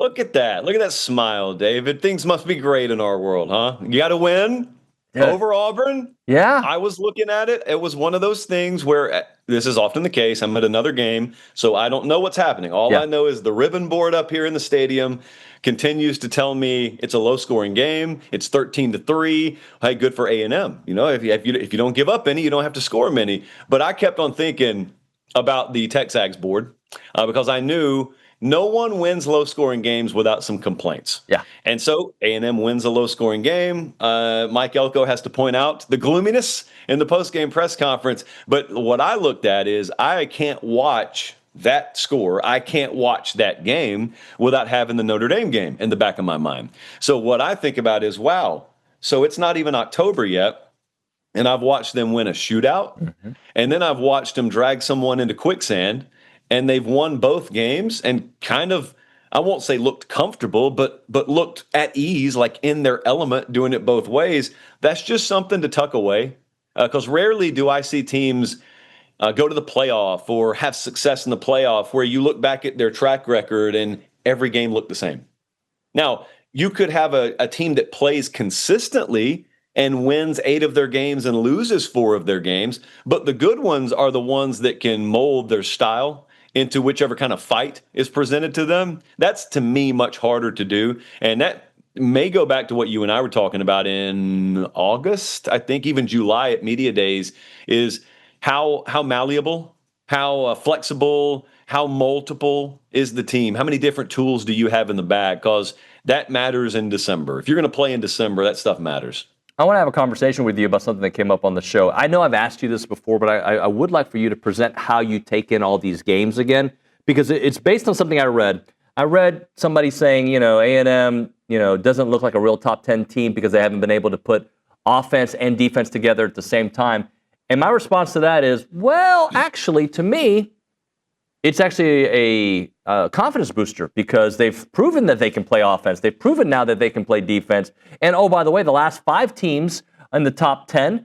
Look at that. Look at that smile, David. Things must be great in our world, huh? You got to win over Auburn. Yeah. I was looking at it. It was one of those things where this is often the case. I'm at another game, so I don't know what's happening. All I know is the ribbon board up here in the stadium continues to tell me it's a low-scoring game. It's 13-3. Hey, good for A&M. You know, if you don't give up any, you don't have to score many. But I kept on thinking about the TexAgs board because I knew no one wins low-scoring games without some complaints. Yeah. And so A&M wins a low-scoring game. Mike Elko has to point out the gloominess in the post-game press conference. But what I looked at is I can't watch that score. I can't watch that game without having the Notre Dame game in the back of my mind. So what I think about is, wow, so it's not even October yet, and I've watched them win a shootout, and then I've watched them drag someone into quicksand, and they've won both games and kind of, I won't say looked comfortable, but looked at ease, like in their element, doing it both ways. That's just something to tuck away, because rarely do I see teams go to the playoff or have success in the playoff where you look back at their track record and every game looked the same. Now, you could have a team that plays consistently and wins 8 of their games and loses 4 of their games, but the good ones are the ones that can mold their style into whichever kind of fight is presented to them. That's, to me, much harder to do, and that may go back to what you and I were talking about in August, I think even July at Media Days, is how malleable, how flexible, how multiple is the team? How many different tools do you have in the bag? Because that matters in December. If you're going to play in December, that stuff matters. I want to have a conversation with you about something that came up on the show. I know I've asked you this before, but I would like for you to present how you take in all these games again, because it's based on something I read. I read somebody saying, A&M, doesn't look like a real top 10 team because they haven't been able to put offense and defense together at the same time. And my response to that is, well, actually, to me, it's actually a confidence booster because they've proven that they can play offense. They've proven now that they can play defense. And, oh, by the way, the last 5 teams in the top 10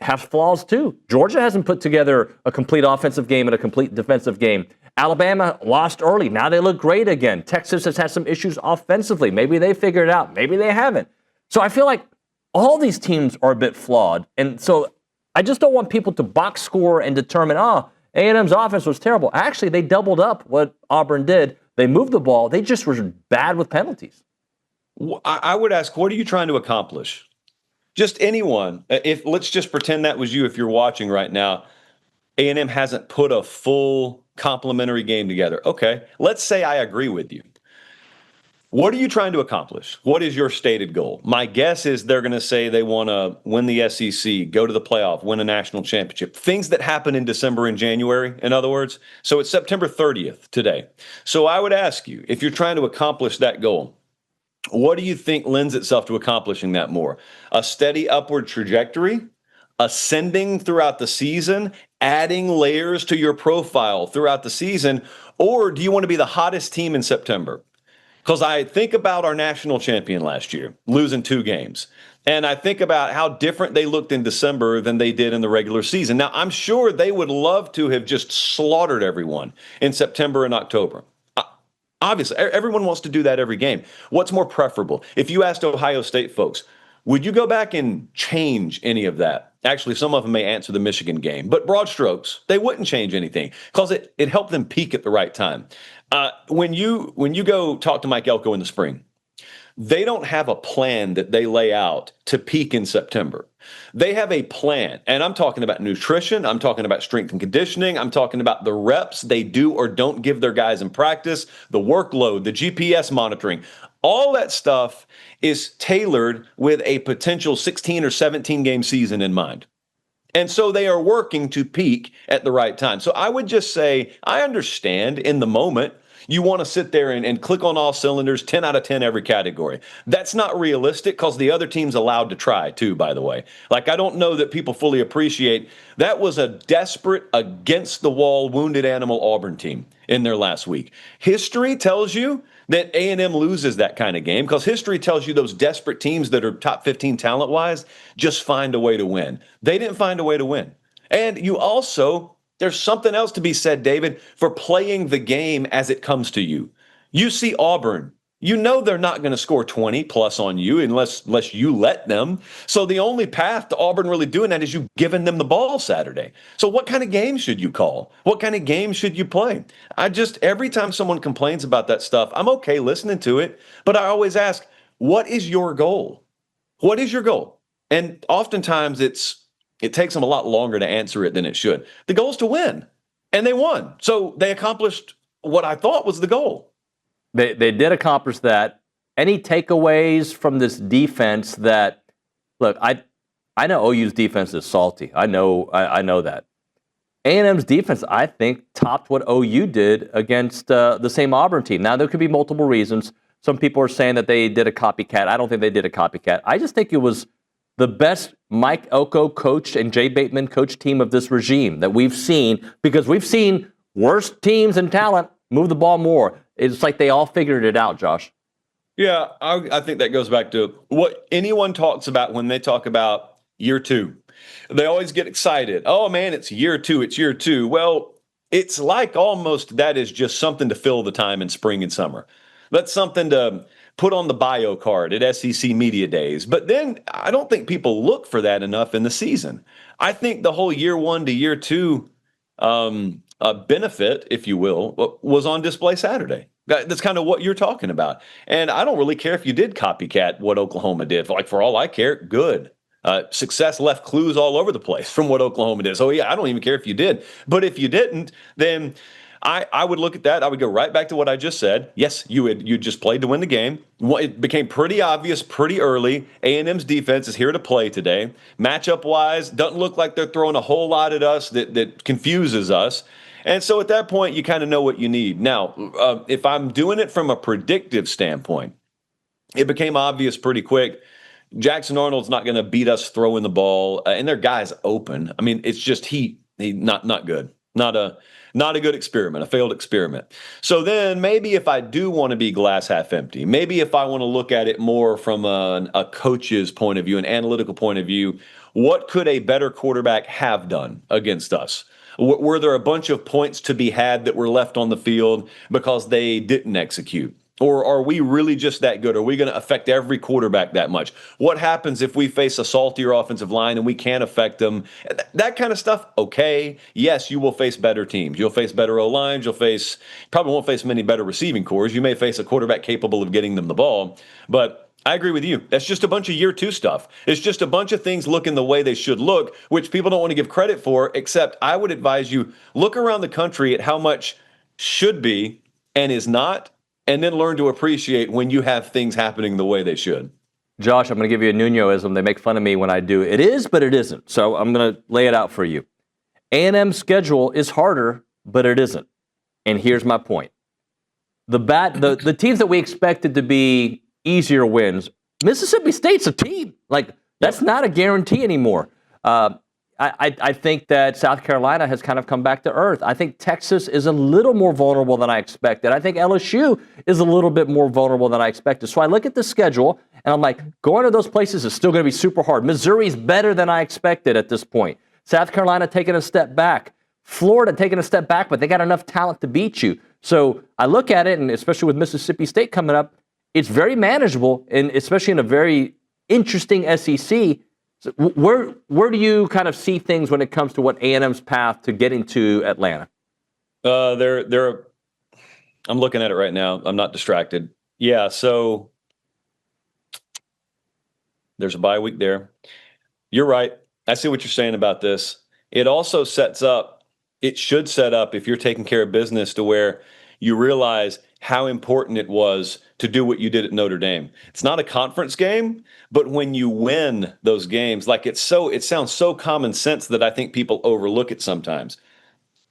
have flaws too. Georgia hasn't put together a complete offensive game and a complete defensive game. Alabama lost early. Now they look great again. Texas has had some issues offensively. Maybe they figured it out. Maybe they haven't. So I feel like all these teams are a bit flawed. And so I just don't want people to box score and determine, A&M's offense was terrible. Actually, they doubled up what Auburn did. They moved the ball. They just were bad with penalties. I would ask, what are you trying to accomplish? Just anyone. Let's just pretend that was you if you're watching right now. A&M hasn't put a full complementary game together. Okay, let's say I agree with you. What are you trying to accomplish? What is your stated goal? My guess is they're going to say they want to win the SEC, go to the playoff, win a national championship. Things that happen in December and January, in other words. So it's September 30th today. So I would ask you, if you're trying to accomplish that goal, what do you think lends itself to accomplishing that more? A steady upward trajectory, ascending throughout the season, adding layers to your profile throughout the season, or do you want to be the hottest team in September? Because I think about our national champion last year, losing 2 games. And I think about how different they looked in December than they did in the regular season. Now, I'm sure they would love to have just slaughtered everyone in September and October. Obviously, everyone wants to do that every game. What's more preferable? If you asked Ohio State folks, would you go back and change any of that? Actually, some of them may answer the Michigan game. But broad strokes, they wouldn't change anything because it helped them peak at the right time. When you go talk to Mike Elko in the spring, they don't have a plan that they lay out to peak in September. They have a plan, and I'm talking about nutrition. I'm talking about strength and conditioning. I'm talking about the reps they do or don't give their guys in practice, the workload, the GPS monitoring. All that stuff is tailored with a potential 16 or 17 game season in mind. And so they are working to peak at the right time. So I would just say, I understand in the moment, you want to sit there and click on all cylinders, 10 out of 10 every category. That's not realistic because the other team's allowed to try too, by the way. Like, I don't know that people fully appreciate that was a desperate, against the wall, wounded animal Auburn team in their last week. History tells you that A&M loses that kind of game because history tells you those desperate teams that are top 15 talent-wise just find a way to win. They didn't find a way to win. And you also, there's something else to be said, David, for playing the game as it comes to you. You see Auburn You know they're not going to score 20 plus on you unless you let them. So the only path to Auburn really doing that is you giving them the ball Saturday. So what kind of game should you call? What kind of game should you play? Every time someone complains about that stuff, I'm okay listening to it, but I always ask, what is your goal? What is your goal? And oftentimes it takes them a lot longer to answer it than it should. The goal is to win, and they won. So they accomplished what I thought was the goal. They did accomplish that. Any takeaways from this defense that, look, I know OU's defense is salty. I know that. A&M's defense, I think, topped what OU did against the same Auburn team. Now, there could be multiple reasons. Some people are saying that they did a copycat. I don't think they did a copycat. I just think it was the best Mike Elko coached and Jay Bateman coached team of this regime that we've seen, because we've seen worse teams and talent move the ball more. It's like they all figured it out, Josh. Yeah, I think that goes back to what anyone talks about when they talk about year two. They always get excited. Oh, man, it's year two. It's year two. Well, it's like almost that is just something to fill the time in spring and summer. That's something to put on the bio card at SEC Media Days. But then I don't think people look for that enough in the season. I think the whole year one to year two benefit, if you will, was on display Saturday. That's kind of what you're talking about. And I don't really care if you did copycat what Oklahoma did. For all I care, good. Success left clues all over the place from what Oklahoma did. So, yeah, I don't even care if you did. But if you didn't, then I would look at that. I would go right back to what I just said. Yes, you just played to win the game. It became pretty obvious pretty early. A&M's defense is here to play today. Matchup-wise, doesn't look like they're throwing a whole lot at us that confuses us. And so at that point, you kind of know what you need. Now, if I'm doing it from a predictive standpoint, it became obvious pretty quick. Jackson Arnold's not going to beat us throwing the ball, and their guy's open. I mean, it's just he not good. Not a good experiment, a failed experiment. So then maybe if I do want to be glass half empty, maybe if I want to look at it more from a coach's point of view, an analytical point of view, what could a better quarterback have done against us? Were there a bunch of points to be had that were left on the field because they didn't execute? Or are we really just that good? Are we going to affect every quarterback that much? What happens if we face a saltier offensive line and we can't affect them? That kind of stuff, okay. Yes, you will face better teams. You'll face better O-lines. Probably won't face many better receiving cores. You may face a quarterback capable of getting them the ball. But I agree with you. That's just a bunch of year two stuff. It's just a bunch of things looking the way they should look, which people don't want to give credit for, except I would advise you look around the country at how much should be and is not, and then learn to appreciate when you have things happening the way they should. Josh, I'm going to give you a Nunoism. They make fun of me when I do. It is, but it isn't. So I'm going to lay it out for you. A&M's schedule is harder, but it isn't. And here's my point. The teams that we expected to be easier wins, Mississippi State's a team. That's not a guarantee anymore. I think that South Carolina has kind of come back to earth. I think Texas is a little more vulnerable than I expected. I think LSU is a little bit more vulnerable than I expected. So I look at the schedule, and I'm like, going to those places is still going to be super hard. Missouri's better than I expected at this point. South Carolina taking a step back. Florida taking a step back, but they got enough talent to beat you. So I look at it, and especially with Mississippi State coming up, it's very manageable, and especially in a very interesting SEC. So where do you kind of see things when it comes to what A&M's path to getting to Atlanta? I'm looking at it right now. I'm not distracted. Yeah, so there's a bye week there. You're right. I see what you're saying about this. It also should set up, if you're taking care of business, to where you realize how important it was to do what you did at Notre Dame. It's not a conference game, but when you win those games, it sounds so common sense that I think people overlook it sometimes.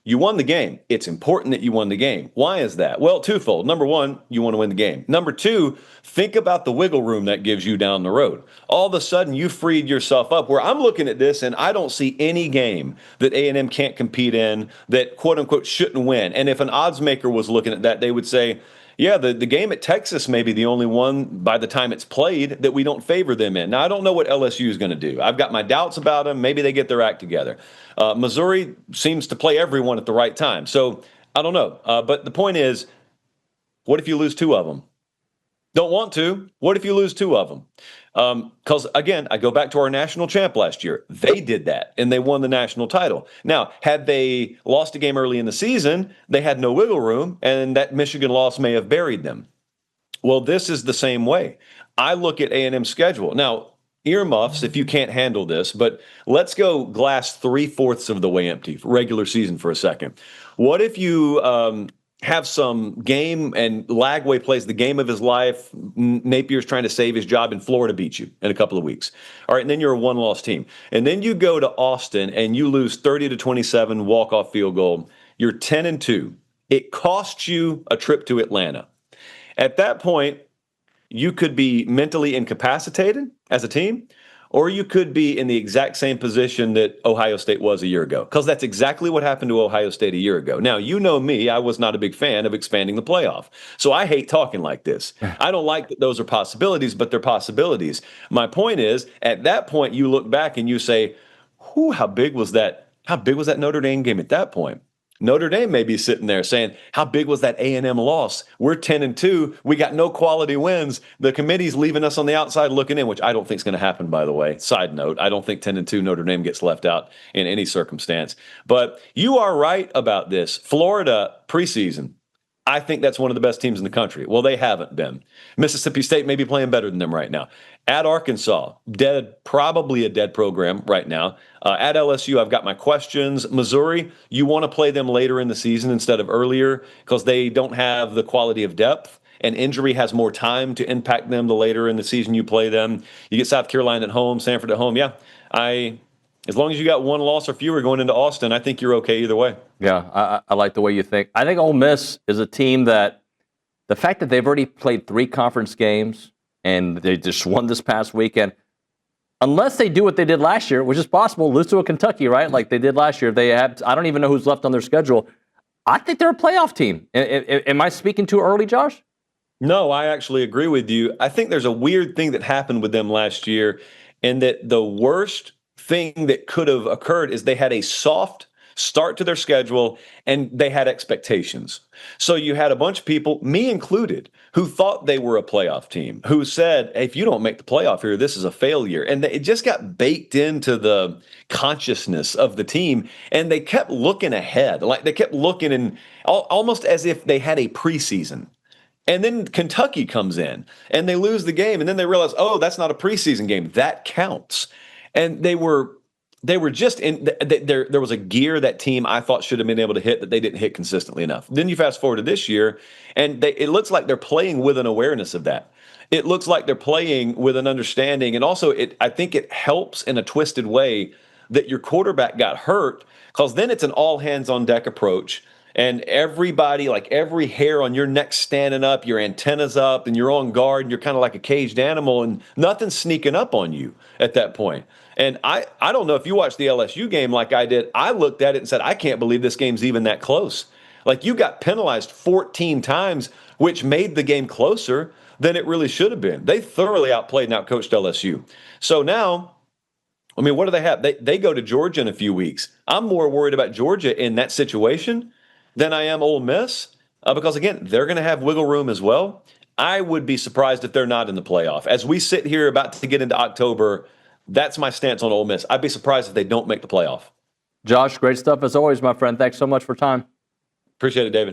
You won the game. It's important that you won the game. Why is that? Well, twofold. Number one, you want to win the game. Number two, think about the wiggle room that gives you down the road. All of a sudden, you freed yourself up, where I'm looking at this and I don't see any game that A&M can't compete in that, quote unquote, shouldn't win. And if an odds maker was looking at that, they would say, yeah, the game at Texas may be the only one by the time it's played that we don't favor them in. Now, I don't know what LSU is going to do. I've got my doubts about them. Maybe they get their act together. Missouri seems to play everyone at the right time. So I don't know. But the point is, what if you lose two of them? Don't want to. What if you lose 2 of them? Because, again, I go back to our national champ last year. They did that, and they won the national title. Now, had they lost a game early in the season, they had no wiggle room, and that Michigan loss may have buried them. Well, this is the same way. I look at A&M's schedule. Now, earmuffs if you can't handle this, but let's go glass 3/4 of the way empty, regular season for a second. What if you have some game and Lagway plays the game of his life? Napier's trying to save his job and Florida beats you in a couple of weeks. All right, and then you're a one-loss team. And then you go to Austin and you lose 30-27 walk-off field goal. You're 10-2. It costs you a trip to Atlanta. At that point, you could be mentally incapacitated as a team, or you could be in the exact same position that Ohio State was a year ago, because that's exactly what happened to Ohio State a year ago. Now, you know me, I was not a big fan of expanding the playoff. So I hate talking like this. I don't like that those are possibilities, but they're possibilities. My point is, at that point, you look back and you say, whew, how big was that? How big was that Notre Dame game at that point? Notre Dame may be sitting there saying, how big was that A&M loss? We're 10-2. We got no quality wins. The committee's leaving us on the outside looking in, which I don't think is going to happen, by the way. Side note, I don't think 10-2 Notre Dame gets left out in any circumstance. But you are right about this. Florida preseason, I think that's one of the best teams in the country. Well, they haven't been. Mississippi State may be playing better than them right now. At Arkansas, probably a dead program right now. At LSU, I've got my questions. Missouri, you want to play them later in the season instead of earlier because they don't have the quality of depth, and injury has more time to impact them the later in the season you play them. You get South Carolina at home, Sanford at home. Yeah, as long as you got 1 loss or fewer going into Austin, I think you're okay either way. Yeah, I like the way you think. I think Ole Miss is a team that the fact that they've already played 3 conference games and they just won this past weekend, unless they do what they did last year, which is possible, lose to a Kentucky, right? Like they did last year. I don't even know who's left on their schedule. I think they're a playoff team. Am I speaking too early, Josh? No, I actually agree with you. I think there's a weird thing that happened with them last year, and that the worst thing that could have occurred is they had a soft start to their schedule and they had expectations. So you had a bunch of people, me included, who thought they were a playoff team, who said, hey, if you don't make the playoff here, this is a failure. And it just got baked into the consciousness of the team. And they kept looking ahead, like they kept looking and almost as if they had a preseason. And then Kentucky comes in and they lose the game. And then they realize, oh, that's not a preseason game. That counts. And they were just in there was a gear that team I thought should have been able to hit that they didn't hit consistently enough. Then you fast forward to this year, and it looks like they're playing with an awareness of that. It looks like they're playing with an understanding, and also I think it helps in a twisted way that your quarterback got hurt, because then it's an all hands on deck approach. And everybody, like every hair on your neck standing up, your antennas up, and you're on guard, and you're kind of like a caged animal, and nothing's sneaking up on you at that point. And I don't know if you watched the LSU game like I did. I looked at it and said, I can't believe this game's even that close. Like, you got penalized 14 times, which made the game closer than it really should have been. They thoroughly outplayed and outcoached LSU. So now, I mean, what do they have? They go to Georgia in a few weeks. I'm more worried about Georgia in that situation than I am Ole Miss, because, again, they're going to have wiggle room as well. I would be surprised if they're not in the playoff. As we sit here about to get into October, that's my stance on Ole Miss. I'd be surprised if they don't make the playoff. Josh, great stuff as always, my friend. Thanks so much for time. Appreciate it, David.